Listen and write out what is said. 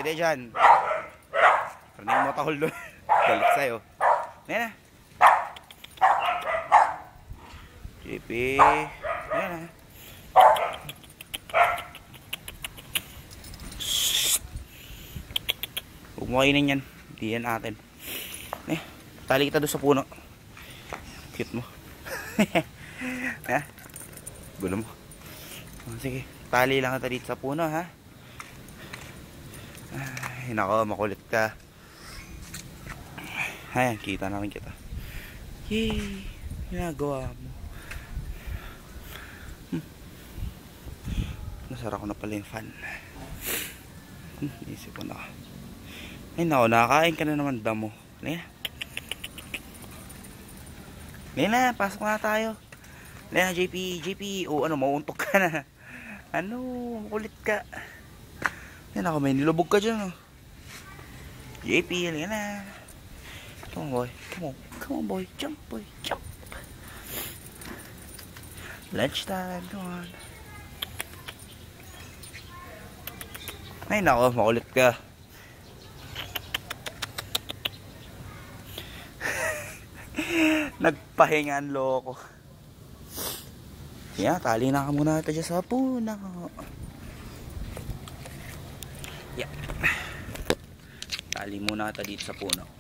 pwede dyan. Karning mo tahol doon. Galit sa'yo. Ayan na. JP. Ayan na. Huwag mo kainin yan. Hindi yan atin. Tali kita doon sa puno. Cute mo. Ha? Gulo mo. Sige, tali lang kita dito sa puno, ha? Ay, nako, makulit ka. Ayan, kita namin kita. Yay! Ginagawa mo. Nasara ko na pala yung fan. Isip ko na. Ay, nako, nakakain ka na naman damo. Ayan. Ngayon na, pasok na tayo. Ngayon na, JP. O ano, mauuntok ka na. Ano, makulit ka. Ngayon ako, may nilubog ka dyan. JP, ngayon na. Come on, boy. Come on, boy. Jump, boy. Jump. Lunchtime, come on. Ngayon ako, makulit ka. Nagpahinga ang loko. Yeah, tali na ka muna ito dyan sa puno. Yeah. Tali muna ito dito sa puno.